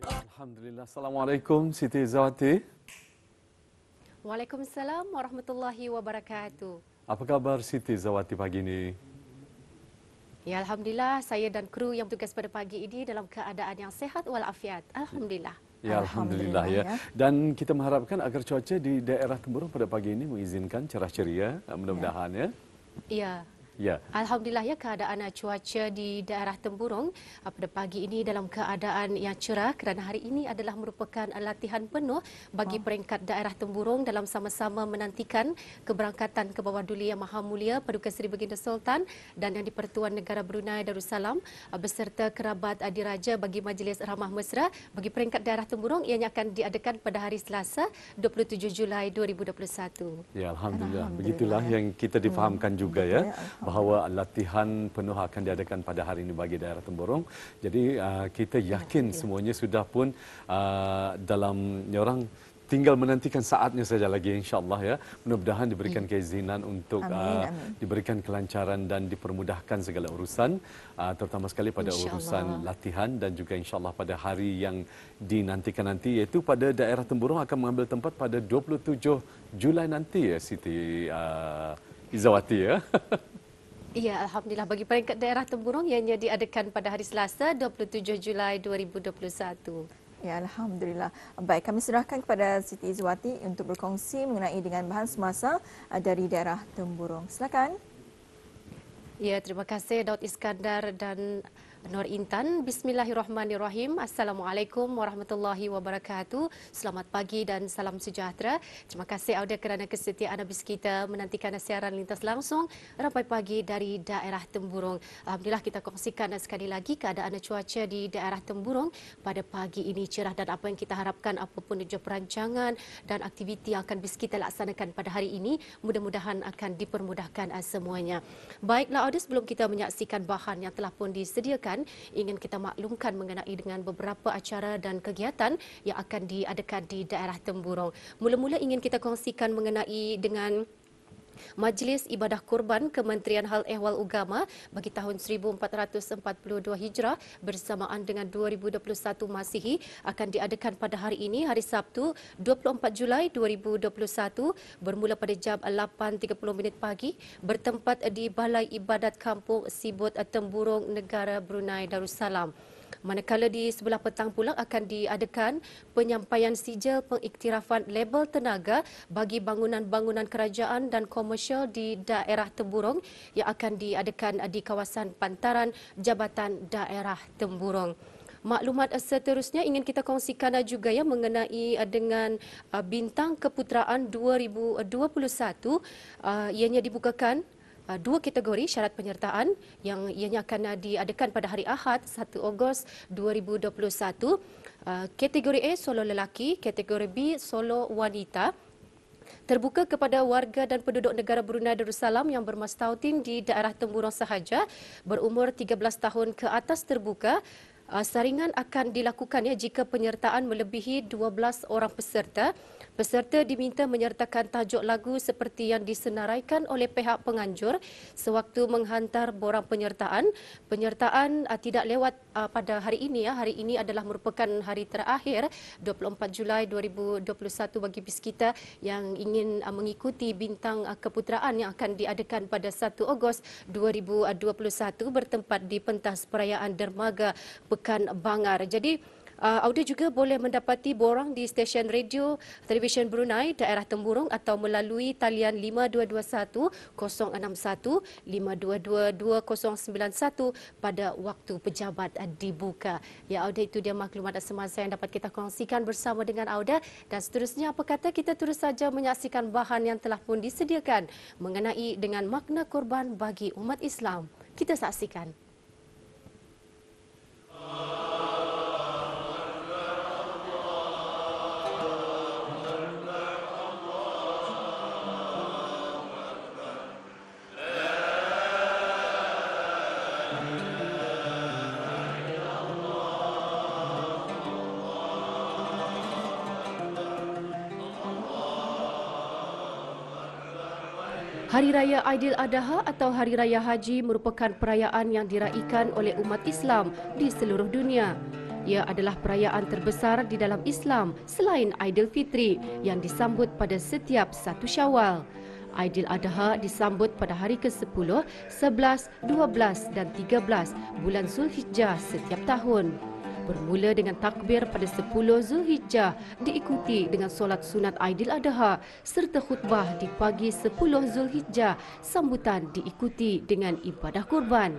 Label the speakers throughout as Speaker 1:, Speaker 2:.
Speaker 1: Alhamdulillah. Assalamualaikum Siti Zawati.
Speaker 2: Waalaikumsalam warahmatullahi wabarakatuh.
Speaker 1: Apa kabar Siti Zawati pagi ini?
Speaker 2: Ya, Alhamdulillah saya dan kru yang bertugas pada pagi ini dalam keadaan yang sehat walafiat. Alhamdulillah.
Speaker 1: Ya, Alhamdulillah ya. Dan kita mengharapkan agar cuaca di daerah Temburong pada pagi ini mengizinkan cerah ceria, mudah-mudahan ya.
Speaker 2: Ya.
Speaker 1: Ya.
Speaker 2: Alhamdulillah ya, keadaan cuaca di daerah Temburong pada pagi ini dalam keadaan yang cerah kerana hari ini adalah merupakan latihan penuh bagi peringkat daerah Temburong dalam sama-sama menantikan keberangkatan ke bawah Duli Yang Maha Mulia Paduka Seri Baginda Sultan dan Yang di-Pertuan Negara Brunei Darussalam beserta kerabat diraja bagi Majlis Ramah Mesra bagi peringkat daerah Temburong. Ianya akan diadakan pada hari Selasa 27 Julai 2021.
Speaker 1: Ya, Alhamdulillah. Begitulah yang kita difahamkan juga ya, bahawa latihan penuh akan diadakan pada hari ini bagi daerah Temburong. Jadi kita yakin semuanya sudah pun dalam orang tinggal menantikan saatnya saja lagi, insya-Allah ya. Mudah-mudahan diberikan keizinan untuk diberikan kelancaran dan dipermudahkan segala urusan, terutama sekali pada urusan latihan dan juga insya-Allah pada hari yang dinantikan nanti, iaitu pada daerah Temburong akan mengambil tempat pada 27 Julai nanti ya Siti Izawati ya.
Speaker 2: Ya, Alhamdulillah bagi peringkat daerah Temburong yang diadakan pada hari Selasa 27 Julai 2021.
Speaker 3: Ya, Alhamdulillah. Baik, kami serahkan kepada Siti Izwati untuk berkongsi mengenai dengan bahan semasa dari daerah Temburong. Silakan.
Speaker 2: Ya, terima kasih Daud Iskandar dan Nur Intan. Bismillahirrahmanirrahim. Assalamualaikum warahmatullahi wabarakatuh. Selamat pagi dan salam sejahtera. Terima kasih Auda kerana kesetiaan habis kita menantikan siaran lintas langsung Rampai Pagi dari daerah Temburong. Alhamdulillah kita kongsikan sekali lagi keadaan cuaca di daerah Temburong pada pagi ini cerah dan apa yang kita harapkan apapun juga perancangan dan aktiviti yang akan bisa kita laksanakan pada hari ini mudah-mudahan akan dipermudahkan semuanya. Baiklah Auda, sebelum kita menyaksikan bahan yang telah pun disediakan, ingin kita maklumkan mengenai dengan beberapa acara dan kegiatan yang akan diadakan di daerah Temburong. Mula-mula ingin kita kongsikan mengenai dengan Majlis Ibadah Kurban Kementerian Hal Ehwal Ugama bagi tahun 1442 Hijrah bersamaan dengan 2021 Masihi akan diadakan pada hari ini, hari Sabtu 24 Julai 2021 bermula pada jam 8.30 pagi bertempat di Balai Ibadat Kampung Sibut Temburong, Negara Brunei Darussalam. Manakala di sebelah petang pula akan diadakan penyampaian sijil pengiktirafan label tenaga bagi bangunan-bangunan kerajaan dan komersial di daerah Temburong yang akan diadakan di kawasan Pantaran Jabatan Daerah Temburong. Maklumat seterusnya ingin kita kongsikan juga ya mengenai dengan bintang keputeraan 2021 ianya dibukakan dua kategori syarat penyertaan yang ianya akan diadakan pada hari Ahad 1 Ogos 2021. Kategori A solo lelaki, kategori B solo wanita. Terbuka kepada warga dan penduduk negara Brunei Darussalam yang bermastautin di daerah Temburong sahaja berumur 13 tahun ke atas terbuka. Saringan akan dilakukan ya jika penyertaan melebihi 12 orang peserta. Peserta diminta menyertakan tajuk lagu seperti yang disenaraikan oleh pihak penganjur sewaktu menghantar borang penyertaan. Penyertaan tidak lewat pada hari ini ya. Hari ini adalah merupakan hari terakhir 24 Julai 2021 bagi kita yang ingin mengikuti bintang keputeraan yang akan diadakan pada 1 Ogos 2021 bertempat di pentas perayaan dermaga Pekan Bangar. Jadi Audio juga boleh mendapati borang di stesen radio televisyen Brunei daerah Temburong atau melalui talian 5221 061 522 2091 pada waktu pejabat dibuka. Ya Audio, itu dia maklumat semasa yang dapat kita kongsikan bersama dengan Audio, dan seterusnya apa kata kita terus saja menyaksikan bahan yang telah pun disediakan mengenai dengan makna kurban bagi umat Islam. Kita saksikan. Hari Raya Aidiladha atau Hari Raya Haji merupakan perayaan yang diraikan oleh umat Islam di seluruh dunia. Ia adalah perayaan terbesar di dalam Islam selain Aidilfitri yang disambut pada setiap 1 Syawal. Aidiladha disambut pada hari ke-10, 11, 12 dan 13 bulan Zulhijjah setiap tahun. Bermula dengan takbir pada 10 Zulhijjah diikuti dengan solat sunat Aidiladha serta khutbah di pagi 10 Zulhijjah. Sambutan diikuti dengan ibadah kurban.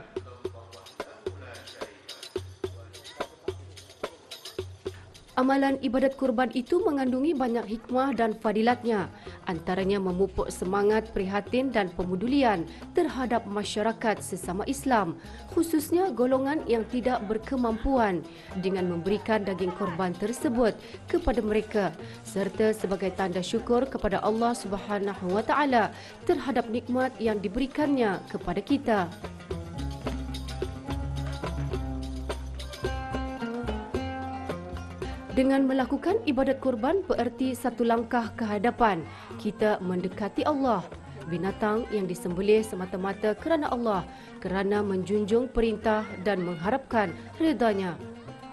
Speaker 2: Amalan ibadat kurban itu mengandungi banyak hikmah dan fadilatnya. Antaranya memupuk semangat prihatin dan pemedulian terhadap masyarakat sesama Islam, khususnya golongan yang tidak berkemampuan, dengan memberikan daging korban tersebut kepada mereka serta sebagai tanda syukur kepada Allah Subhanahu Wa Taala terhadap nikmat yang diberikannya kepada kita. Dengan melakukan ibadat kurban bererti satu langkah ke hadapan kita mendekati Allah. Binatang yang disembelih semata-mata kerana Allah, kerana menjunjung perintah dan mengharapkan redanya.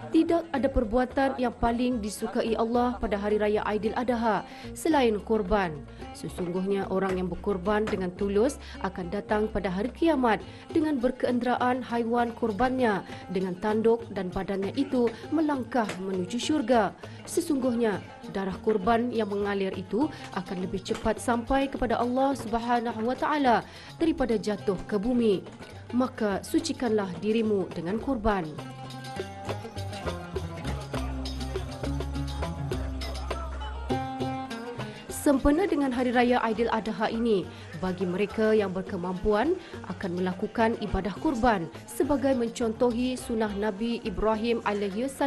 Speaker 2: Tidak ada perbuatan yang paling disukai Allah pada hari raya Aidiladha selain kurban. Sesungguhnya orang yang berkurban dengan tulus akan datang pada hari kiamat dengan berkeenderaan haiwan kurbannya dengan tanduk dan badannya itu melangkah menuju syurga. Sesungguhnya darah kurban yang mengalir itu akan lebih cepat sampai kepada Allah Subhanahu Wa Taala daripada jatuh ke bumi. Maka sucikanlah dirimu dengan kurban. Sempena dengan Hari Raya Aidiladha ini, bagi mereka yang berkemampuan akan melakukan ibadah kurban sebagai mencontohi sunnah Nabi Ibrahim AS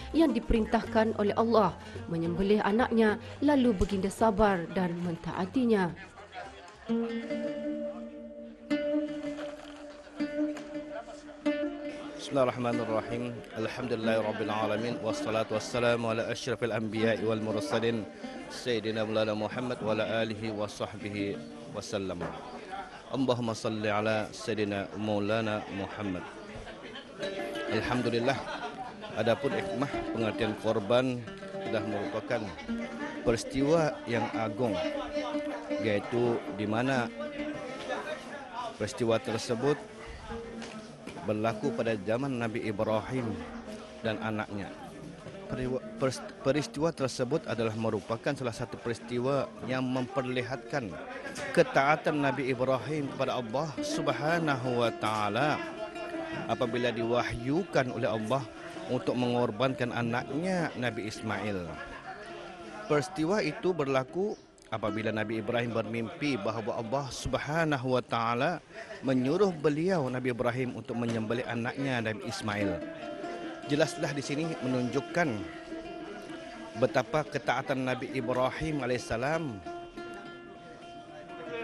Speaker 2: yang diperintahkan oleh Allah menyembelih anaknya lalu baginda sabar dan mentaatinya.
Speaker 4: Bismillahirrahmanirrahim. Alhamdulillahirabbil alamin wassalatu wassalamu ala asyrafil anbiya'i wal mursalin sayyidina Maulana Muhammad wa ala alihi wa sahbihi wasallam. Allahumma salli ala sayyidina Maulana Muhammad. Alhamdulillah, adapun hikmah pengertian korban sudah merupakan peristiwa yang agung, yaitu di mana peristiwa tersebut berlaku pada zaman Nabi Ibrahim dan anaknya. Peristiwa tersebut adalah merupakan salah satu peristiwa yang memperlihatkan ketaatan Nabi Ibrahim kepada Allah Subhanahu Wa Taala apabila diwahyukan oleh Allah untuk mengorbankan anaknya Nabi Ismail. Peristiwa itu berlaku apabila Nabi Ibrahim bermimpi bahawa Allah Subhanahu Wa Taala menyuruh beliau Nabi Ibrahim untuk menyembelih anaknya Nabi Ismail. Jelaslah di sini menunjukkan betapa ketaatan Nabi Ibrahim alaihissalam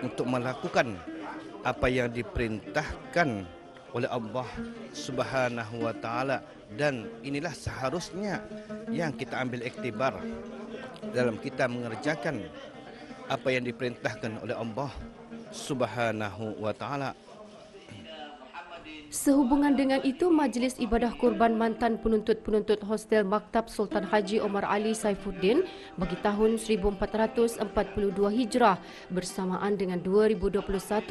Speaker 4: untuk melakukan apa yang diperintahkan oleh Allah Subhanahu Wa Taala, dan inilah seharusnya yang kita ambil iktibar dalam kita mengerjakan apa yang diperintahkan oleh Allah Subhanahu Wa Taala.
Speaker 2: Sehubungan dengan itu, Majlis Ibadah Kurban mantan penuntut-penuntut Hostel Maktab Sultan Haji Omar Ali Saifuddin bagi tahun 1442 Hijrah bersamaan dengan 2021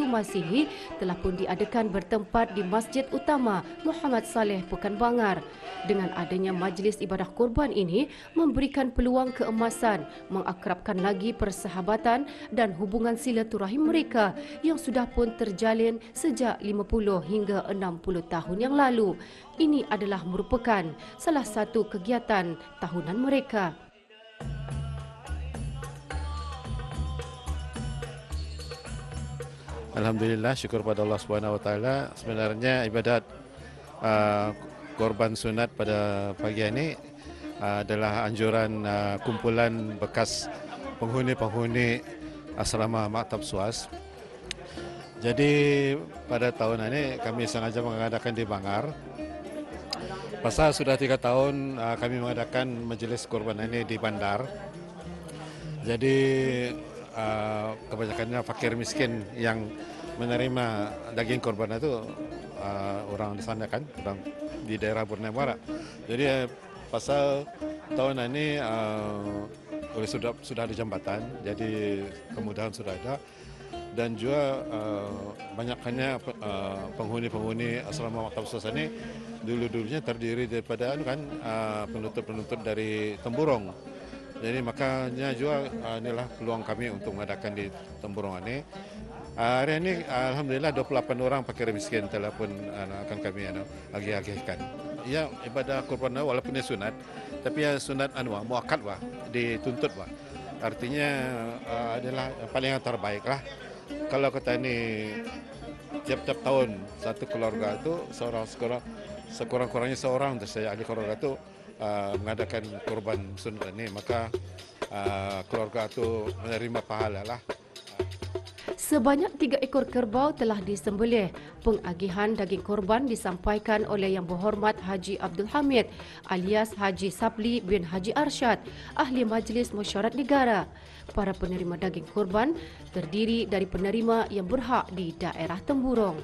Speaker 2: Masihi telah pun diadakan bertempat di Masjid Utama Muhammad Saleh Pekanbanger. Dengan adanya Majlis Ibadah Kurban ini memberikan peluang keemasan, mengakrabkan lagi persahabatan dan hubungan silaturahim mereka yang sudah pun terjalin sejak 50 hingga 60 tahun yang lalu. Ini adalah merupakan salah satu kegiatan tahunan mereka.
Speaker 5: Alhamdulillah, syukur pada Allah Subhanahu Wa Taala. Sebenarnya ibadat korban sunat pada pagi ini adalah anjuran kumpulan bekas penghuni-penghuni asrama Maktab SUAS. Jadi pada tahun ini kami sengaja mengadakan di Bangar. Pasal sudah 3 tahun kami mengadakan majlis kurban ini di Bandar. Jadi kebanyakannya fakir miskin yang menerima daging kurban itu orang di sana kan, orang di daerah Borneo Barat. Jadi Pasal tahun ini sudah ada jambatan, jadi kemudahan sudah ada. Dan juga banyaknya penghuni-penghuni asrama Maktab Ustaz ini dulu-dulunya terdiri daripada penuntut-penuntut dari Temburong. Jadi makanya juga inilah peluang kami untuk mengadakan di Temburong ini. Hari ini alhamdulillah 28 orang fakir miskin telah pun akan kami agih-agihkan. Ya, ibadah kurban walaupun ia sunat, tapi ya sunat muakkad dituntut Artinya adalah paling yang terbaik lah. Kalau kata ini tiap-tiap tahun satu keluarga itu sekurang-kurangnya seorang dari ahli keluarga itu mengadakan kurban sunat ini, maka keluarga itu menerima pahala lah.
Speaker 2: Sebanyak 3 ekor kerbau telah disembelih. Pengagihan daging korban disampaikan oleh Yang Berhormat Haji Abdul Hamid alias Haji Sabli bin Haji Arsyad, Ahli Majlis Mesyuarat Negara. Para penerima daging korban terdiri dari penerima yang berhak di daerah Temburong.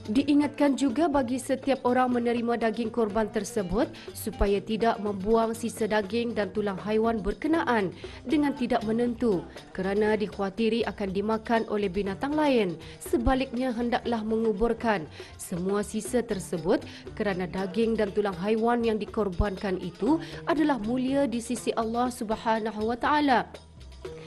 Speaker 2: Diingatkan juga bagi setiap orang menerima daging korban tersebut supaya tidak membuang sisa daging dan tulang haiwan berkenaan dengan tidak menentu kerana dikhawatiri akan dimakan oleh binatang lain. Sebaliknya hendaklah menguburkan semua sisa tersebut kerana daging dan tulang haiwan yang dikorbankan itu adalah mulia di sisi Allah Subhanahu Wa Taala.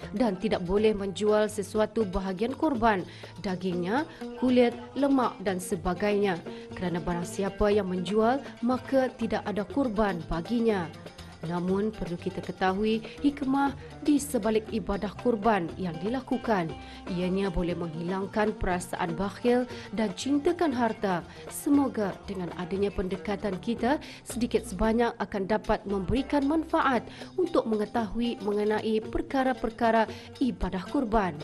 Speaker 2: Dan tidak boleh menjual sesuatu bahagian korban, dagingnya, kulit, lemak dan sebagainya. Kerana barang siapa yang menjual, maka tidak ada kurban baginya. Namun perlu kita ketahui hikmah di sebalik ibadah kurban yang dilakukan. Ianya boleh menghilangkan perasaan bakhil dan cintakan harta. Semoga dengan adanya pendekatan kita sedikit sebanyak akan dapat memberikan manfaat untuk mengetahui mengenai perkara-perkara ibadah kurban.